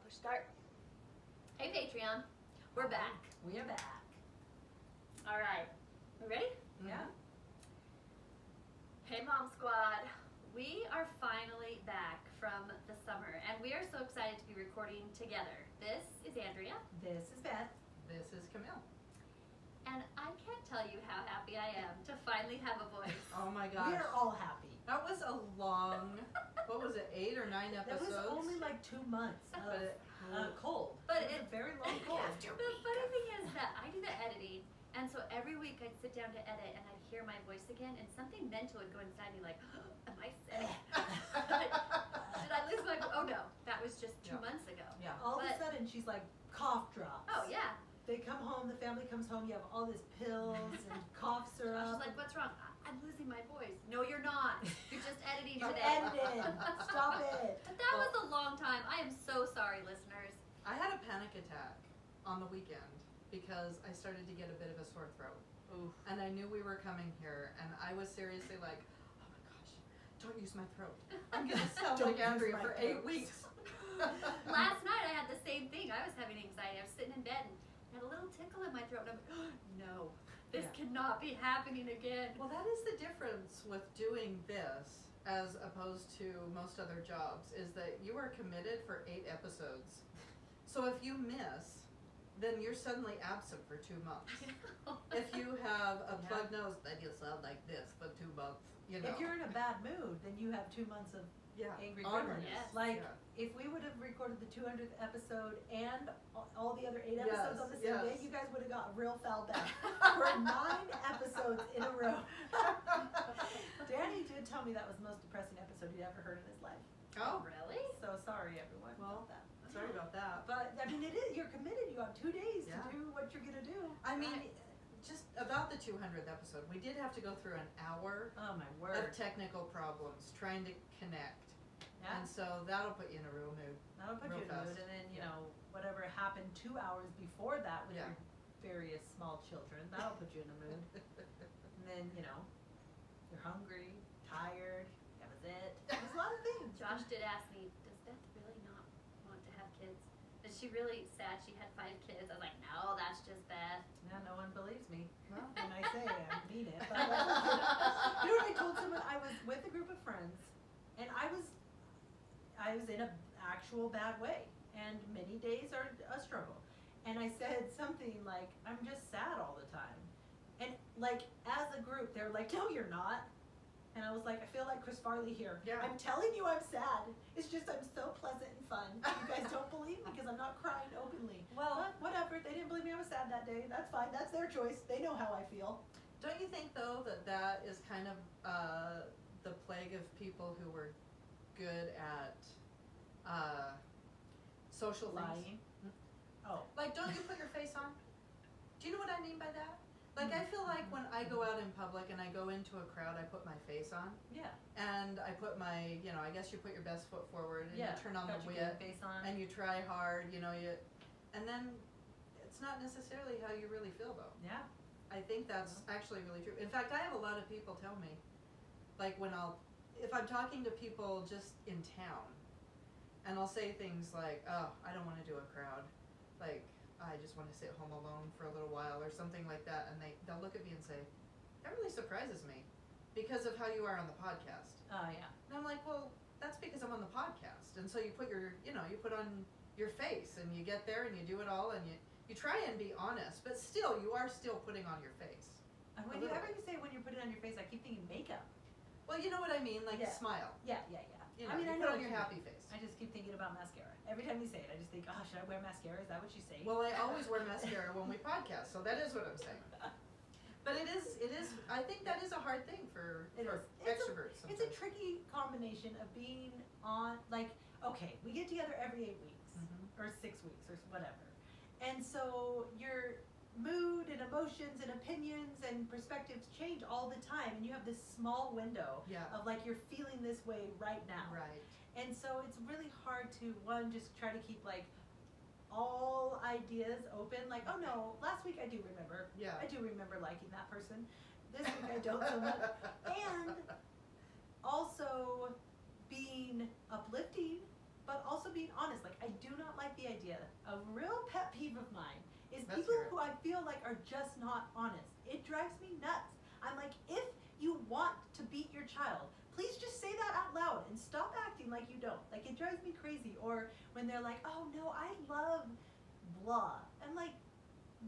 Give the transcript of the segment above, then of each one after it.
push start. Hey Patreon, we're back. We are back. All right, we ready? Yeah. Hey Mom Squad, we are finally back from the summer, and we are so excited to be recording together. This is Andrea. This is Beth. This is Camille. And I can't tell you how happy I am to finally have a voice. Oh my gosh. We are all happy. That was a long, what was it, 8 or 9 That episodes? was only like 2 months of cold. But it was it- a very long cold. The funny thing is that I do the editing, and so every week I'd sit down to edit, and I'd hear my voice again, and something mental would go inside me like, oh, am I sick? Did I lose my voice? Oh no, that was just 2 Yeah. months ago. Yeah. All of But- a sudden, she's like, cough drops. Oh yeah. They come home, the family comes home, you have all this pills and cough I syrup. was like, what's wrong? I'm losing my voice. No, you're not. You're just editing You're today. editing. Stop it. But that was a long time. I am so sorry, listeners. I had a panic attack on the weekend because I started to get a bit of a sore throat. Oof. And I knew we were coming here, and I was seriously like, oh my gosh, don't use my throat. I'm going to sound Don't like use Andrea my for throat. 8 weeks. Last night I had the same thing. I was having anxiety. I was sitting in bed and had a little tickle in my throat, and I'm like, oh, no, this Yeah. cannot be happening again. Well, that is the difference with doing this as opposed to most other jobs, is that you are committed for 8 episodes. So if you miss, then you're suddenly absent for 2 months. I know. If you have a Yeah. plug nose, then you sound like this for 2 months, you know. If you're in a bad mood, then you have 2 months of yeah. angry Honor. gremlins. Yes. Like, Yeah. if we would have recorded the 200th episode and all the other 8 Yes, episodes on the same yes. day, you guys would have got real foul back for 9 episodes in a row. Danny did tell me that was the most depressing episode he'd ever heard in his life. Oh, Oh, really? So sorry, everyone. Well, about that. sorry about that. But I mean, it is. You're committed. You have 2 days Yeah. to do what you're gonna do. I mean, Right. just about the 200th episode, we did have to go through an hour Oh my of word. technical problems trying to connect. Yeah. And so that'll put you in a real mood. That'll put real you in a mood, fast. and then you Yeah. know whatever happened 2 hours before that with Yeah. your various small children, that'll put you in a mood. And then you know you're hungry, tired. That was it. There's a lot of things. Josh did ask me, does Beth really not want to have kids? Is she really sad she had 5 kids? I was like, no, that's just Beth. Yeah, no one believes me Well, when I say I mean it. But you know what I told someone? I was with a group of friends, and I was in an actual bad way, and many days are a struggle. And I said something like, I'm just sad all the time. And like, as a group, they're like, no, you're not. And I was like, I feel like Chris Farley here. Yeah. I'm telling you I'm sad. It's just I'm so pleasant and fun. You guys don't believe me because I'm not crying openly. Well- But whatever. They didn't believe me I was sad that day. That's fine. That's their choice. They know how I feel. don't you think, though, that that is kind of the plague of people who were good at social things? Lying. Oh. Like, don't you put your face on? Do you know what I mean by that? Like, I feel like when I go out in public and I go into a crowd, I put my face on. Yeah. And I put my, you know, I guess you put your best foot forward and Yeah. you turn on Got the your wit good face on. and you try hard, you know, and then it's not necessarily how you really feel, though. Yeah. I think that's actually really true. In fact, I have a lot of people tell me, like if I'm talking to people just in town, and I'll say things like, oh, I don't want to do a crowd. Like, I just want to sit home alone for a little while or something like that. And they'll look at me and say, that really surprises me because of how you are on the podcast. Oh, yeah. And I'm like, well, that's because I'm on the podcast. And so you put you put on your face and you get there and you do it all and you try and be honest, but still, you are still putting on your face. And A little. you say when you're putting it on your face, I keep thinking makeup. Well, you know what I mean, like Yeah. smile. Yeah. You know, I mean, you I put know on what your you happy mean. face. I just keep thinking about mascara. Every time you say it, I just think, oh, should I wear mascara? Is that what you say? Well, I always wear mascara when we podcast, so that is what I'm saying. But it is. I think that is a hard thing for It is. extroverts. It's a sometimes. tricky combination of being on, like, okay, we get together every 8 weeks Mhm. or 6 weeks or whatever. And so your mood and emotions and opinions and perspectives change all the time. And you have this small window Yeah. of like, you're feeling this way right now. Right. And so it's really hard to, just try to keep like all ideas open. Like, oh no, last week I do remember. Yeah. I do remember liking that person. This week I don't so much. And also being uplifting but also being honest. Like, I do not like the idea. A real pet peeve of mine is Let's people hear it. who I feel like are just not honest. It drives me nuts. I'm like, if you want to beat your child, please just say that out loud and stop acting like you don't. Like, it drives me crazy. Or when they're like, oh no, I love blah. I'm like,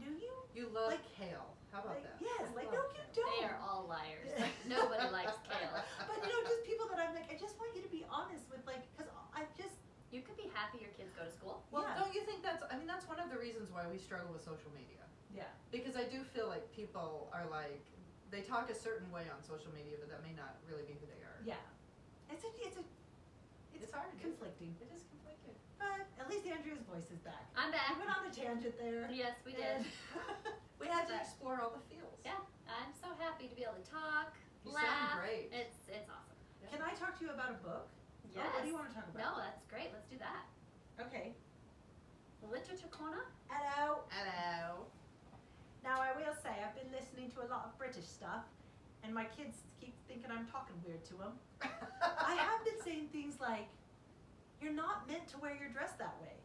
do you? You love Like- kale. How about Like, that? yes, I like, love no, you kale. don't. They are all liars. Like, nobody likes kale. But just people that I'm like, I just want you to be honest with, like, because I just, You could be happy your kids go to school. Well, Yeah. don't you think that's one of the reasons why we struggle with social media. yeah. Because I do feel like people are like, they talk a certain way on social media, but that may not really be who they are. Yeah. It's It's hard. conflicting. It is conflicting. But at least Andrea's voice is back. I'm We back. went on a tangent there. Yes, we did. We had to But- explore all the feels. Yeah, I'm so happy to be able to talk, You laugh. sound great. It's awesome. Can I talk to you about a book? Yes. Or what do you want to talk No, about? that's great. Let's do that. Okay. Literature corner. Hello. Hello. Now I will say I've been listening to a lot of British stuff, and my kids keep thinking I'm talking weird to them. I have been saying things like, "You're not meant to wear your dress that way,"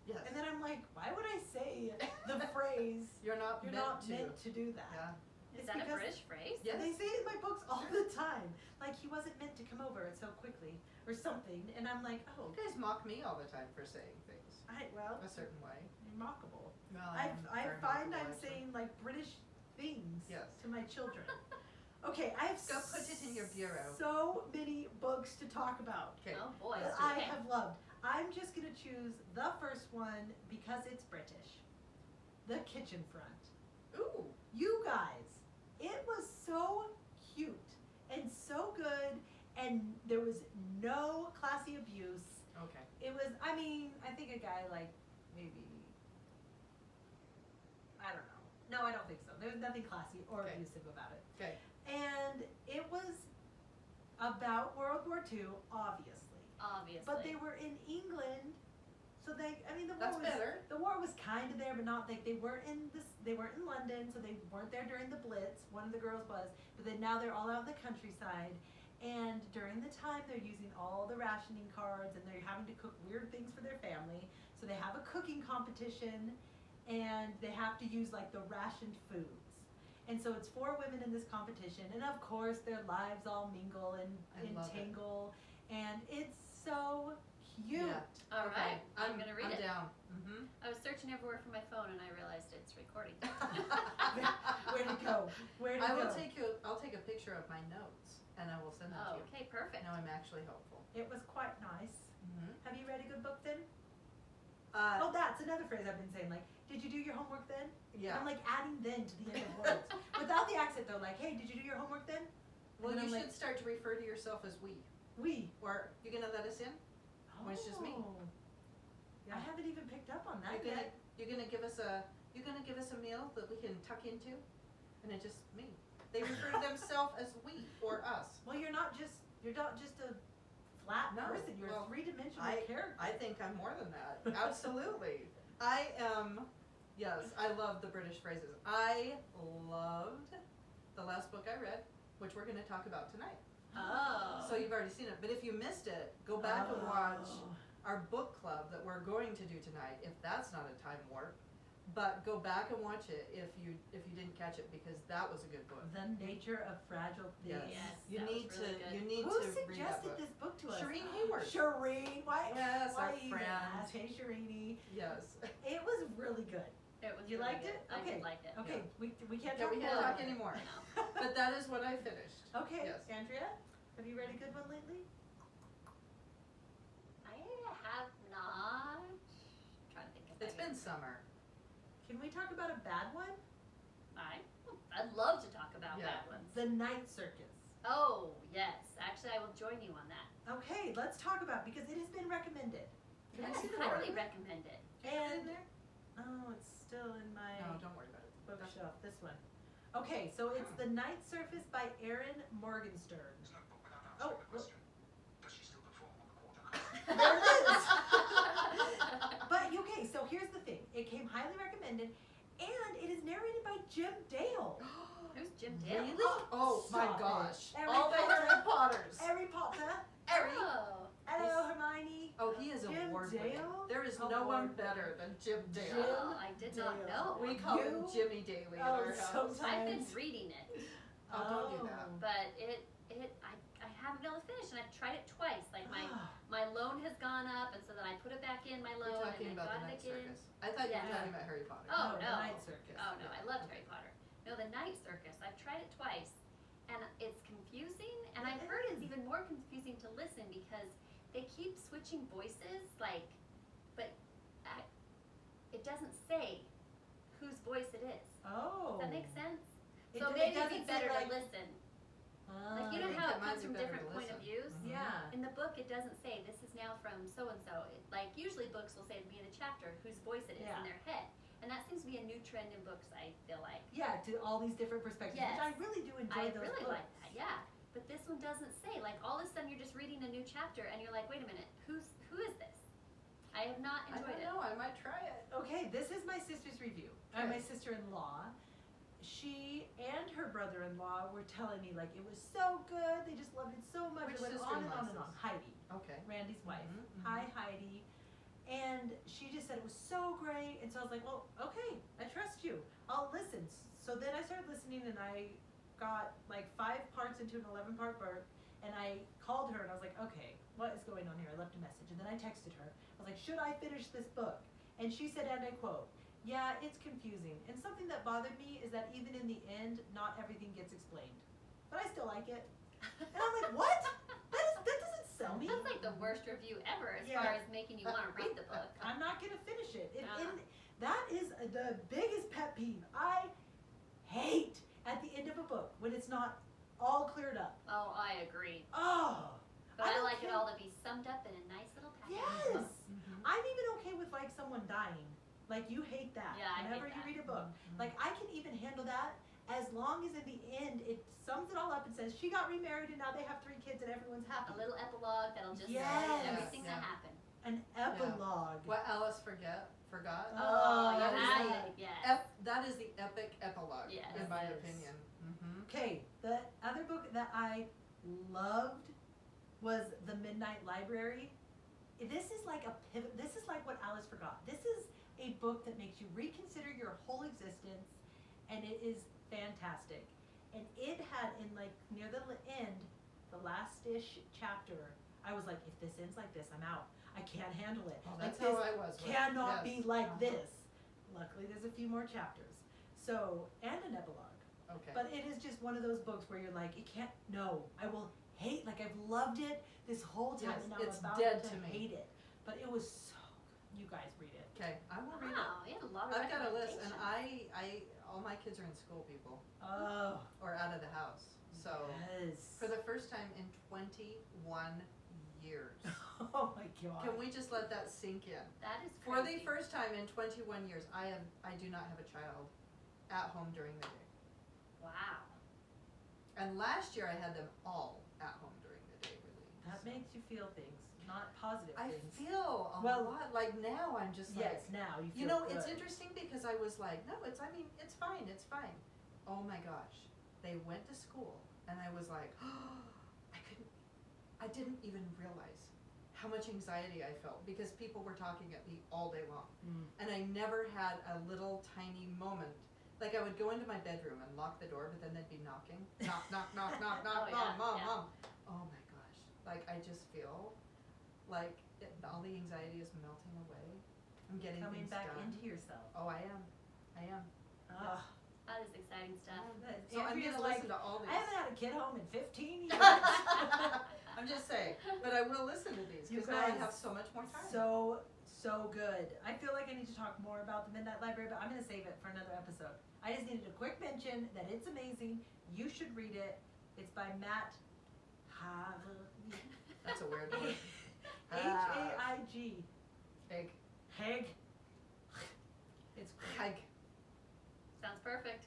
Yes. and then I'm like, "Why would I say the phrase? You're not You're meant not to. meant to do that." Yeah. Is It's that a because- British phrase? Yes. They say it in my books all the time. Like, he wasn't meant to come over so quickly or something, and I'm like, oh, You guys mock me all the time for saying things well, a certain way. remarkable. Well, I very find mockable, I'm actually. saying like British things Yes. to my children. Okay, I have Go put it in your bureau. so many books to talk about Okay. Oh boy. that Let's do I Okay. have loved. I'm just gonna choose the first one because it's British. The Kitchen Front. Ooh. You guys, it was so cute and so good, and there was no classy abuse. Okay. It was, I mean, I think a guy like maybe, I don't know. No, I don't think so. There was nothing classy or Okay. abusive about it. Okay. And it was about World War II, obviously. Obviously. But they were in England, so they, I mean, That's better. the war was kind of there, but not like they weren't in they weren't in London, so they weren't there during the Blitz. One of the girls was, but then now they're all out in the countryside. And during the time, they're using all the rationing cards, and they're having to cook weird things for their family. So they have a cooking competition, and they have to use like the rationed foods. And so it's 4 women in this competition, and of course their lives all mingle and I love it. entangle, and it's so cute. Yeah. All Okay. right. I'm gonna read I'm it. down. Mm-hmm. I was searching everywhere for my phone and I realized it's recording. Where'd it go? Where'd it I will go? I'll take a picture of my notes and I will send them Oh, to you. okay, perfect. Now I'm actually hopeful. It was quite nice. Mm-hmm. Have you read a good book then? Oh, that's another phrase I've been saying. Like, did you do your homework then? yeah. I'm like adding then to the end of words. Without the accent though, like, hey, did you do your homework then? Well, And you I'm should like, start to refer to yourself as we. we. Or you gonna let us in? When it's just me. Oh. I haven't even picked up on that You're yet. gonna give us a meal that we can tuck into, and it's just me. They refer to themselves as we or us. Well, you're not just a flat No, person. You're well, a 3-dimensional I character. think I'm more than that. Absolutely. I am. Yes, I love the British phrases. I loved the last book I read, which we're going to talk about tonight. Oh. So you've already seen it, but if you missed it, go back and watch Oh. our book club that we're going to do tonight. If that's not a time warp, but go back and watch it if you didn't catch it, because that was a good book. The Nature of Fragile Things. Yes. You that was need really to good. you need Who to read that suggested book. this book to us? Shireen Hayward. Shireen, why? Yes, why our even friend. ask? Hey, Shireenie. Yes. It was really good. It was You really liked good. it? I Okay. did like it. Okay, we can't Yeah, talk we can't more talk about it. anymore. No. But that is what I finished. Okay, Yes. Andrea, have you read a good one lately? I have not. Trying to think of It's been summer. Can we talk about a bad one? I'd love to talk about Yeah. bad ones. The Night Circus. Oh, yes. Actually, I will join you on that. Okay, let's talk about it because it has been recommended. Can I Yes, see the highly word? recommend it. And And oh, it's still in my no, don't worry about it. bookshelf. This one. Okay, so it's The Night Surface by Erin Morgenstern. There's no book without Oh, answering the question. Does she still perform on the quarter? There it is. But okay, so here's the thing. It came highly recommended, and it is narrated by Jim Dale. Who's Jim Dale? Really? Oh my Stop it. gosh! Harry All the Potter. Harry Potters. Harry Potter. Harry. Oh. Hello, Hermione. Oh, he is Jim award-winning. Dale? There is no one Award-winning. better than Jim Dale. Jim Oh, I did not Dale. know. We call him You- Jimmy Daly at Oh, our house. sometimes. I've been reading it, Oh, don't do that. but I haven't been able to finish, and I've tried it twice. Like my loan has gone up, and so then I put it back in my You're loan, talking and I about got the it Night again. Circus. I thought you were Yeah. talking about Harry Potter. Oh, the no. Night Circus. Oh no, I loved Harry Potter. No, the Night Circus. I've tried it twice, and it's confusing. And I've heard it's even more confusing to listen because they keep switching voices. Like, but it doesn't say whose voice it is. Oh. Does that make sense? It So do- it maybe it'd doesn't be say, better like- to listen. Like Ah. you know I think how that it might comes be from better different to point of listen. views. Mhm. Yeah. In the book, it doesn't say this is now from so and so. Like usually, books will say at the beginning of the chapter whose voice it is Yeah. in their head, and that seems to be a new trend in books. I feel like. Yeah, to all these different perspectives, Yes. which I really do enjoy I those really books. like that, yeah. But this one doesn't say. Like all of a sudden, you're just reading a new chapter, and you're like, wait a minute, who is this? I have not I enjoyed don't it. know. I might try it. Okay, this is my sister's review. Okay. My sister-in-law. She and her brother-in-law were telling me like it was so good. They just loved it so much. Which it went on and sister-in-law on is and on. this? Heidi, Okay. Randy's wife. Mhm, mhm. Hi, Heidi. And she just said it was so great. And so I was like, well, okay, I trust you. I'll listen. So then I started listening, and I got like 5 parts into an 11-part book. And I called her, and I was like, okay, what is going on here? I left a message, and then I texted her. I was like, should I finish this book? And she said, and I quote, yeah, it's confusing. And something that bothered me is that even in the end, not everything gets explained. But I still like it. And I'm like, what? That doesn't sell me. That's like the worst review ever as Yeah. far as making you want to read the book. I'm not gonna finish it. Ah. That is the biggest pet peeve. I hate at the end of a book when it's not all cleared up. Oh, I agree. Oh. But I don't like it care. all to be summed up in a nice little package. Yes. Mhm. I'm even okay with like someone dying. Like you hate that. Yeah, I hate Whenever that. you read a book. Mhm. Like I can even handle that as long as in the end it sums it all up and says she got remarried and now they have 3 kids and everyone's happy. A little epilogue that'll just Yes. say everything Yeah. that happened. An epilogue. What Alice forgot? Oh, that you is had the it, yes. That is the epic epilogue, Yes. in my Yes. opinion. Mm-hmm. Okay, the other book that I loved was The Midnight Library. This is like a pivot. This is like what Alice forgot. This is a book that makes you reconsider your whole existence, and it is fantastic. And it had in like near the end, the last-ish chapter, I was like, if this ends like this, I'm out. I can't handle it. Oh, Like that's how this I was. with- cannot yes. be like Uh-huh. this. Luckily, there's a few more chapters. So, and an epilogue. Okay. But it is just one of those books where you're like, it can't, no, I will hate, like I've loved it this whole time Yes, and now it's I'm about dead to to me. hate it. But it was so good. You guys read it. Okay, I will read it. Wow, you have a lot of I've got a list, and recommendations. all my kids are in school, people, Oh, or out of the house. So, yes. for the first time in 21 years. Oh my God. Can we just let that sink in? That is For the crazy. first time in 21 years, I do not have a child at home during the day. Wow. And last year I had them all at home during the day, really. That So makes you feel things, not positive I things. feel a Well, lot like now I'm just like, Yes, now you feel you know, good. it's interesting because I was like, no, it's fine, it's fine. Oh my gosh. They went to school and I was like, I didn't even realize how much anxiety I felt because people were talking at me all day long. Mm. And I never had a little tiny moment. Like I would go into my bedroom and lock the door, but then they'd be knocking. Knock, knock, knock, knock, knock, Oh, mom, yeah, mom, yeah. mom. Oh my gosh. Like I just feel like all the anxiety is melting away. I'm getting Coming things back done. into yourself. Oh, I am. Ah, That is exciting stuff. that- So I'm Andrea's gonna like, listen to all these. I haven't had a kid home in 15 years. I'm just saying, but I will listen to these You because now I guys, have so much more time. So good. I feel like I need to talk more about the Midnight Library, but I'm going to save it for another episode. I just needed a quick mention that it's amazing. You should read it. It's by Matt Haig. That's a weird word. Haig. Egg. Haig. It's great. Hag. Sounds perfect.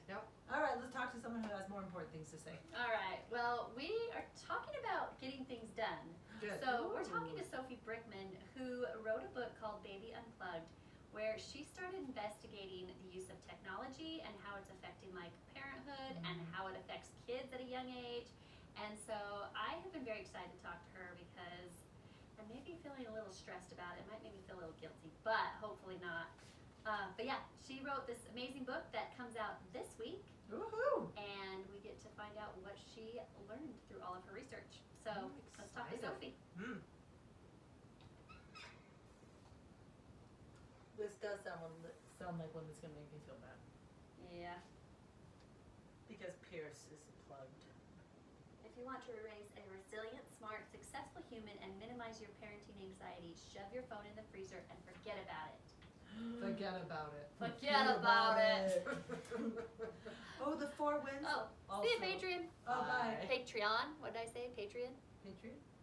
All right, let's talk to someone who has more important things to say. All right. Well, we are talking about getting things done. Good. So we're Ooh. talking to Sophie Brickman, who wrote a book called Baby Unplugged, where she started investigating the use of technology and how it's affecting like parenthood and how it affects kids at a young age. And so I have been very excited to talk to her because, and may be feeling a little stressed about it. It might make me feel a little guilty, but hopefully not. But yeah, she wrote this amazing book that comes out this week, Woohoo! and we get to find out what she learned through all of her research. So I'm let's talk to excited. Sophie. This does sound like one that's gonna make me feel bad. Yeah. Because Pierce is plugged. If you want to raise a resilient, smart, successful human and minimize your parenting anxiety, shove your phone in the freezer and forget about it. Forget about it. Forget about it. Oh, the 4 wins. Oh, Also. see you, Patreon. Oh, bye. Patreon. What did I say? Patreon? Patreon?